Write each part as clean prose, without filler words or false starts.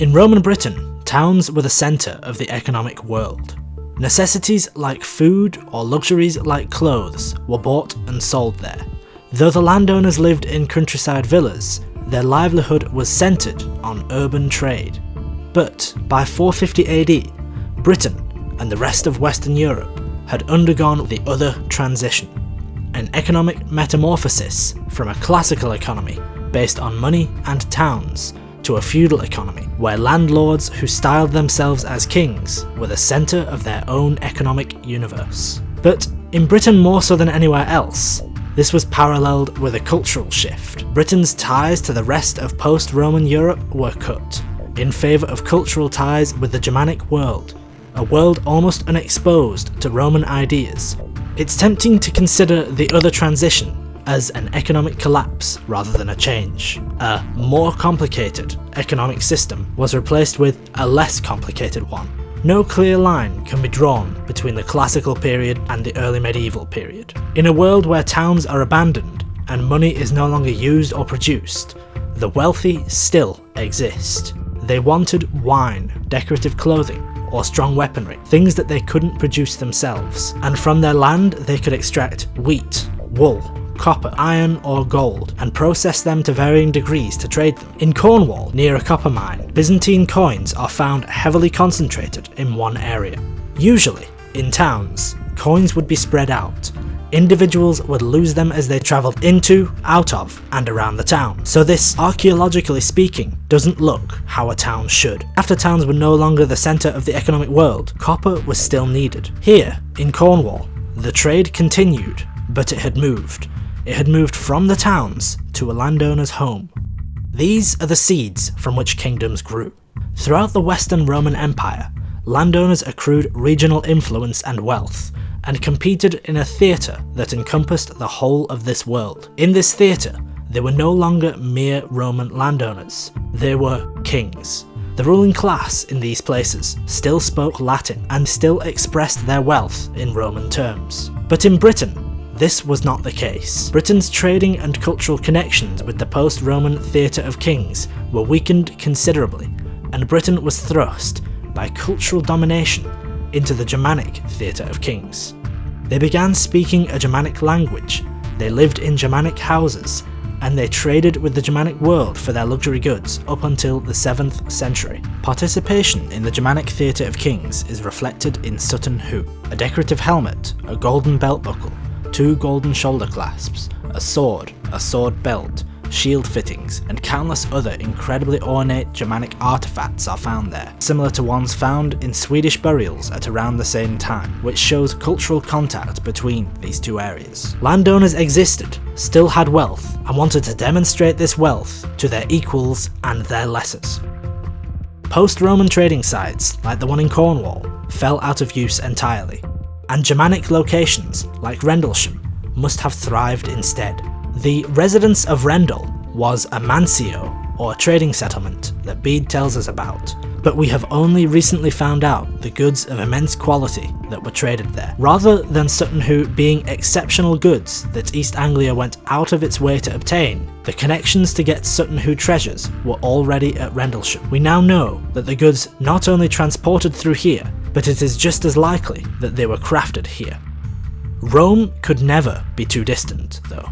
In Roman Britain, towns were the centre of the economic world. Necessities like food or luxuries like clothes were bought and sold there. Though the landowners lived in countryside villas, their livelihood was centred on urban trade. But by 450 AD, Britain and the rest of Western Europe had undergone the other transition, an economic metamorphosis from a classical economy based on money and towns to a feudal economy, where landlords who styled themselves as kings were the centre of their own economic universe. But in Britain more so than anywhere else, this was paralleled with a cultural shift. Britain's ties to the rest of post-Roman Europe were cut, in favour of cultural ties with the Germanic world, a world almost unexposed to Roman ideas. It's tempting to consider the other transition as an economic collapse rather than a change. A more complicated economic system was replaced with a less complicated one. No clear line can be drawn between the classical period and the early medieval period. In a world where towns are abandoned and money is no longer used or produced, the wealthy still exist. They wanted wine, decorative clothing, or strong weaponry, things that they couldn't produce themselves, and from their land they could extract wheat, wool, copper, iron or gold, and process them to varying degrees to trade them. In Cornwall, near a copper mine, Byzantine coins are found heavily concentrated in one area. Usually, in towns, coins would be spread out. Individuals would lose them as they travelled into, out of, and around the town. So this, archaeologically speaking, doesn't look how a town should. After towns were no longer the centre of the economic world, copper was still needed. Here, in Cornwall, the trade continued, but it had moved. It had moved from the towns to a landowner's home. These are the seeds from which kingdoms grew. Throughout the Western Roman Empire, landowners accrued regional influence and wealth, and competed in a theatre that encompassed the whole of this world. In this theatre, they were no longer mere Roman landowners, they were kings. The ruling class in these places still spoke Latin and still expressed their wealth in Roman terms. But in Britain, this was not the case. Britain's trading and cultural connections with the post-Roman theatre of kings were weakened considerably, and Britain was thrust, by cultural domination, into the Germanic theatre of kings. They began speaking a Germanic language, they lived in Germanic houses, and they traded with the Germanic world for their luxury goods up until the 7th century. Participation in the Germanic theatre of kings is reflected in Sutton Hoo, a decorative helmet, a golden belt buckle, 2 golden shoulder clasps, a sword belt, shield fittings, and countless other incredibly ornate Germanic artifacts are found there, similar to ones found in Swedish burials at around the same time, which shows cultural contact between these two areas. Landowners existed, still had wealth, and wanted to demonstrate this wealth to their equals and their lessers. Post-Roman trading sites, like the one in Cornwall, fell out of use entirely, and Germanic locations, like Rendlesham, must have thrived instead. The residence of Rendle was a mansio, or trading settlement, that Bede tells us about, but we have only recently found out the goods of immense quality that were traded there. Rather than Sutton Hoo being exceptional goods that East Anglia went out of its way to obtain, the connections to get Sutton Hoo treasures were already at Rendlesham. We now know that the goods not only transported through here, but it is just as likely that they were crafted here. Rome could never be too distant, though.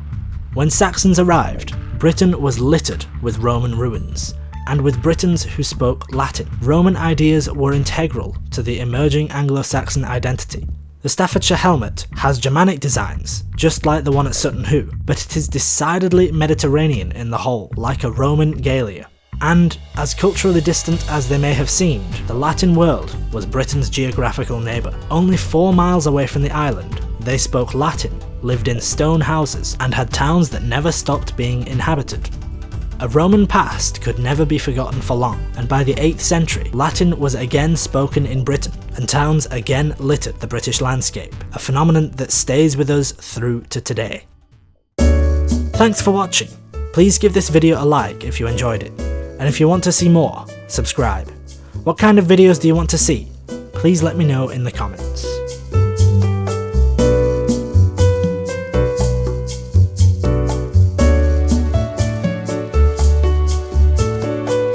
When Saxons arrived, Britain was littered with Roman ruins, and with Britons who spoke Latin. Roman ideas were integral to the emerging Anglo-Saxon identity. The Staffordshire helmet has Germanic designs, just like the one at Sutton Hoo, but it is decidedly Mediterranean in the whole, like a Roman Gallia. And, as culturally distant as they may have seemed, the Latin world was Britain's geographical neighbour. Only 4 miles away from the island, they spoke Latin, lived in stone houses, and had towns that never stopped being inhabited. A Roman past could never be forgotten for long, and by the 8th century, Latin was again spoken in Britain, and towns again littered the British landscape, a phenomenon that stays with us through to today. Thanks for watching. Please give this video a like if you enjoyed it, and if you want to see more, subscribe. What kind of videos do you want to see? Please let me know in the comments.